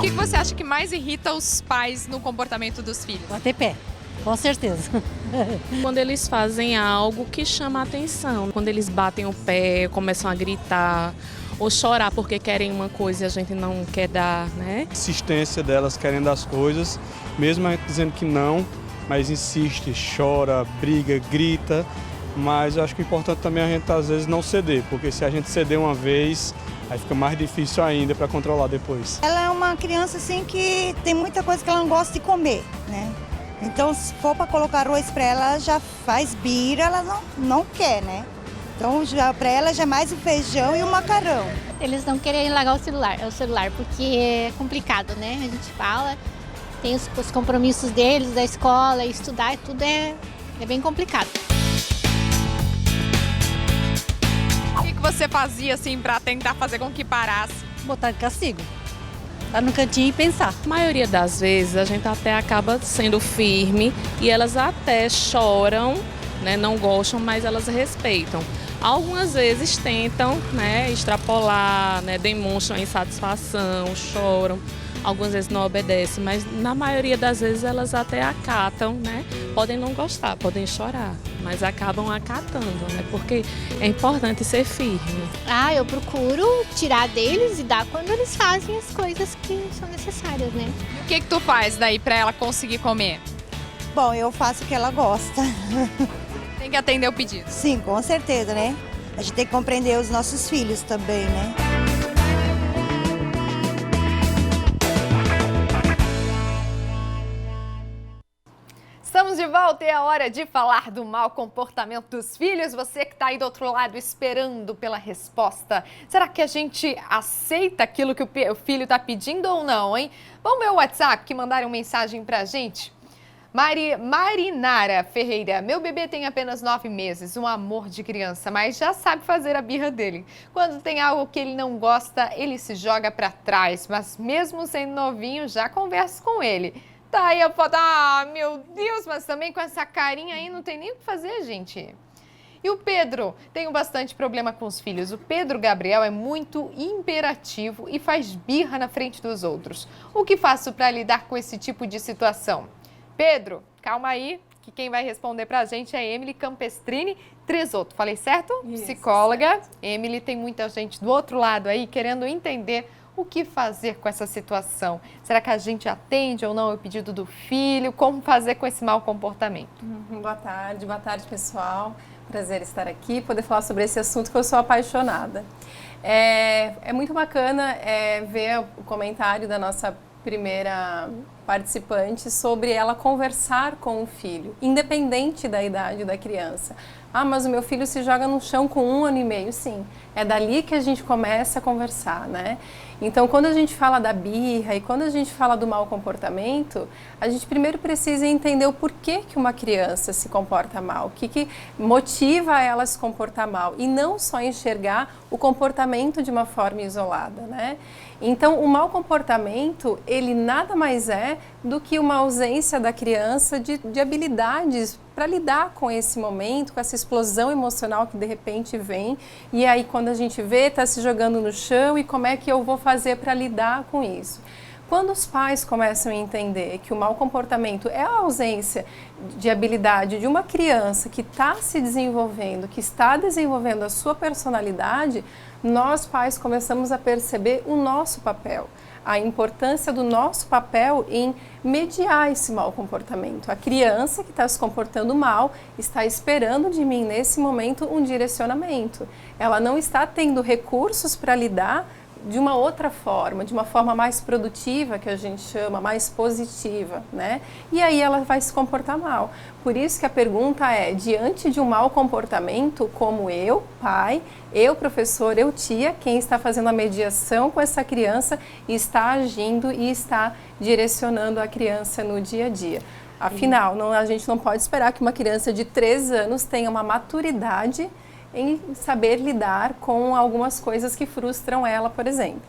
O que você acha que mais irrita os pais no comportamento dos filhos? Bater pé, com certeza. Quando eles fazem algo que chama a atenção, quando eles batem o pé, começam a gritar ou chorar porque querem uma coisa e a gente não quer dar, né? Insistência delas querendo as coisas, mesmo a gente dizendo que não, mas insiste, chora, briga, grita. Mas eu acho que o importante também é a gente às vezes não ceder, porque se a gente ceder uma vez, aí fica mais difícil ainda para controlar depois. Ela é uma criança assim que tem muita coisa que ela não gosta de comer, né? Então, se for para colocar arroz para ela, já faz bira, ela não quer, né? Então, para ela já é mais o feijão e o macarrão. Eles não querem largar o celular, porque é complicado, né? A gente fala, tem os compromissos deles, da escola, estudar, tudo é bem complicado. O que você fazia assim para tentar fazer com que parasse? Botar de castigo. Tá no cantinho e pensar. A maioria das vezes a gente até acaba sendo firme e elas até choram, né? Não gostam, mas elas respeitam. Algumas vezes tentam, né, extrapolar, né, demonstram insatisfação, choram. Algumas vezes não obedecem, mas na maioria das vezes elas até acatam, né? Podem não gostar, podem chorar, mas acabam acatando, né? Porque é importante ser firme. Eu procuro tirar deles e dar quando eles fazem as coisas que são necessárias, né? O que tu faz daí para ela conseguir comer? Bom, eu faço o que ela gosta. Tem que atender o pedido. Sim, com certeza, né? A gente tem que compreender os nossos filhos também, né? Estamos de volta e é hora de falar do mau comportamento dos filhos. Você que está aí do outro lado esperando pela resposta. Será que a gente aceita aquilo que o filho está pedindo ou não, hein? Vamos ver o WhatsApp que mandaram mensagem pra gente. Marinara Ferreira, meu bebê tem apenas 9 meses, um amor de criança, mas já sabe fazer a birra dele. Quando tem algo que ele não gosta, ele se joga pra trás, mas mesmo sendo novinho, já conversa com ele. Tá aí a foto, meu Deus, mas também com essa carinha aí não tem nem o que fazer, gente. E o Pedro? Tenho bastante problema com os filhos. O Pedro Gabriel é muito imperativo e faz birra na frente dos outros. O que faço para lidar com esse tipo de situação? Pedro, calma aí, que quem vai responder pra gente é Emily Campestrini Tresotto. Falei certo? Isso, psicóloga. certo. Emily, tem muita gente do outro lado aí querendo entender o que fazer com essa situação. Será que a gente atende ou não o pedido do filho? Como fazer com esse mau comportamento? Boa tarde pessoal. Prazer estar aqui, poder falar sobre esse assunto que eu sou apaixonada. É muito bacana ver o comentário da nossa primeira participante sobre ela conversar com o filho, independente da idade da criança. Mas o meu filho se joga no chão com 1 ano e meio. Sim, é dali que a gente começa a conversar, né? Então, quando a gente fala da birra e quando a gente fala do mau comportamento, a gente primeiro precisa entender o porquê que uma criança se comporta mal, o que motiva ela a se comportar mal, e não só enxergar o comportamento de uma forma isolada, né? Então, o mau comportamento, ele nada mais é do que uma ausência da criança de habilidades para lidar com esse momento, com essa explosão emocional que de repente vem, e aí quando a gente vê, está se jogando no chão, e como é que eu vou fazer para lidar com isso? Quando os pais começam a entender que o mau comportamento é a ausência de habilidade de uma criança que está se desenvolvendo, que está desenvolvendo a sua personalidade, nós pais começamos a perceber o nosso papel, a importância do nosso papel em mediar esse mau comportamento. A criança que está se comportando mal está esperando de mim nesse momento um direcionamento. Ela não está tendo recursos para lidar de uma outra forma, de uma forma mais produtiva, que a gente chama, mais positiva, né? E aí ela vai se comportar mal. Por isso que a pergunta é, diante de um mau comportamento, como eu, pai, eu, professor, eu, tia, quem está fazendo a mediação com essa criança e está agindo e está direcionando a criança no dia a dia. Afinal, a gente não pode esperar que uma criança de 3 anos tenha uma maturidade em saber lidar com algumas coisas que frustram ela, por exemplo.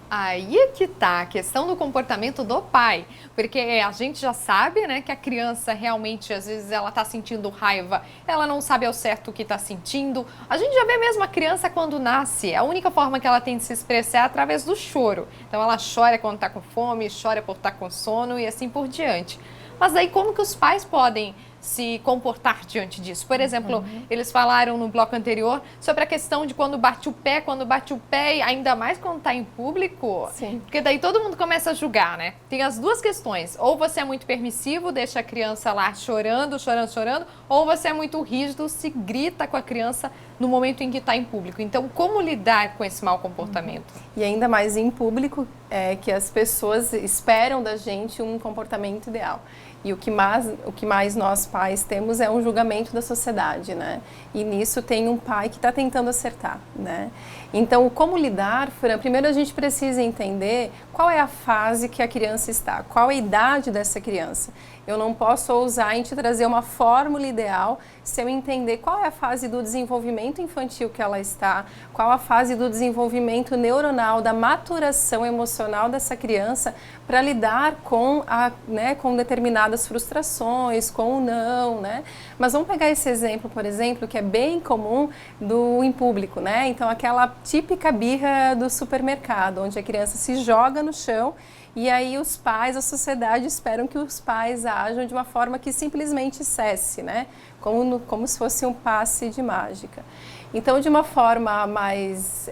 Aí é que tá a questão do comportamento do pai, porque a gente já sabe, né, que a criança realmente, às vezes, ela tá sentindo raiva, ela não sabe ao certo o que tá sentindo. A gente já vê mesmo a criança quando nasce, a única forma que ela tem de se expressar é através do choro. Então ela chora quando tá com fome, chora por estar com sono e assim por diante. Mas daí como que os pais podem se comportar diante disso? Por exemplo, eles falaram no bloco anterior sobre a questão de quando bate o pé, e ainda mais quando está em público, Sim. porque daí todo mundo começa a julgar, né? Tem as duas questões, ou você é muito permissivo, deixa a criança lá chorando, ou você é muito rígido, se grita com a criança no momento em que está em público. Então, como lidar com esse mau comportamento? E ainda mais em público, que as pessoas esperam da gente um comportamento ideal. E o que mais nós pais temos é um julgamento da sociedade, né? E nisso tem um pai que está tentando acertar, né? Então, como lidar, Fran? Primeiro a gente precisa entender qual é a fase que a criança está, qual é a idade dessa criança. Eu não posso ousar em te trazer uma fórmula ideal se eu entender qual é a fase do desenvolvimento infantil que ela está, qual a fase do desenvolvimento neuronal, da maturação emocional dessa criança para lidar com, com determinadas frustrações, com o não, né? Mas vamos pegar esse exemplo, por exemplo, que é bem comum em público, né? Então, aquela típica birra do supermercado, onde a criança se joga no chão e aí os pais, a sociedade esperam que os pais ajam de uma forma que simplesmente cesse, né? Como se fosse um passe de mágica. Então, de uma forma mais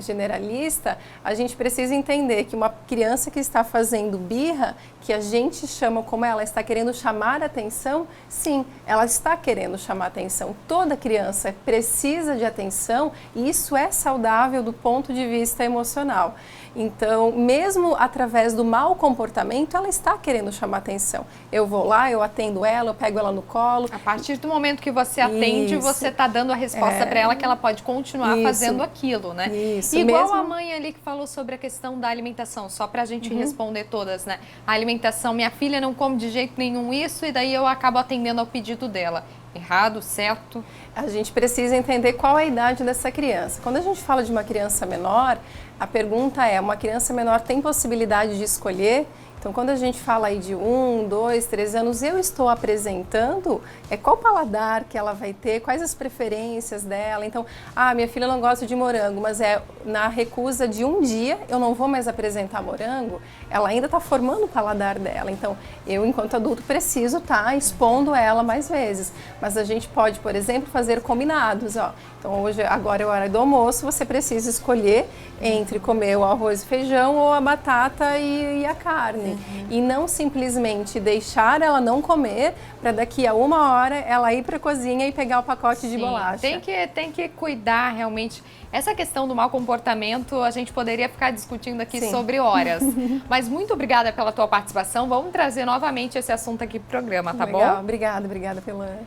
generalista, a gente precisa entender que uma criança que está fazendo birra, que a gente chama como ela está querendo chamar atenção, sim, ela está querendo chamar atenção. Toda criança precisa de atenção e isso é saudável do ponto de vista emocional. Então, mesmo através do mau comportamento, ela está querendo chamar atenção. Eu vou lá, eu atendo ela, eu pego ela no colo. A partir do momento que você atende, você está dando a resposta para ela que ela pode continuar fazendo aquilo, né? Isso, igual mesmo... a mãe ali que falou sobre a questão da alimentação, só para a gente responder todas, né? A alimentação, minha filha não come de jeito nenhum isso e daí eu acabo atendendo ao pedido dela. Errado, certo? A gente precisa entender qual é a idade dessa criança. Quando a gente fala de uma criança menor, a pergunta é, uma criança menor tem possibilidade de escolher? Então, quando a gente fala aí de 1, 2, 3 anos, eu estou apresentando qual paladar que ela vai ter, quais as preferências dela. Então, minha filha não gosta de morango, mas na recusa de um dia, eu não vou mais apresentar morango, ela ainda está formando o paladar dela. Então, eu, enquanto adulto, preciso estar expondo ela mais vezes. Mas a gente pode, por exemplo, fazer combinados, ó. Então, agora é a hora do almoço, você precisa escolher entre comer o arroz e feijão ou a batata e a carne. E não simplesmente deixar ela não comer para daqui a 1 hora ela ir para a cozinha e pegar o pacote de bolacha. Tem que cuidar realmente. Essa questão do mau comportamento, a gente poderia ficar discutindo aqui sobre horas. Mas muito obrigada pela tua participação. Vamos trazer novamente esse assunto aqui pro programa, tá bom? Obrigada pela...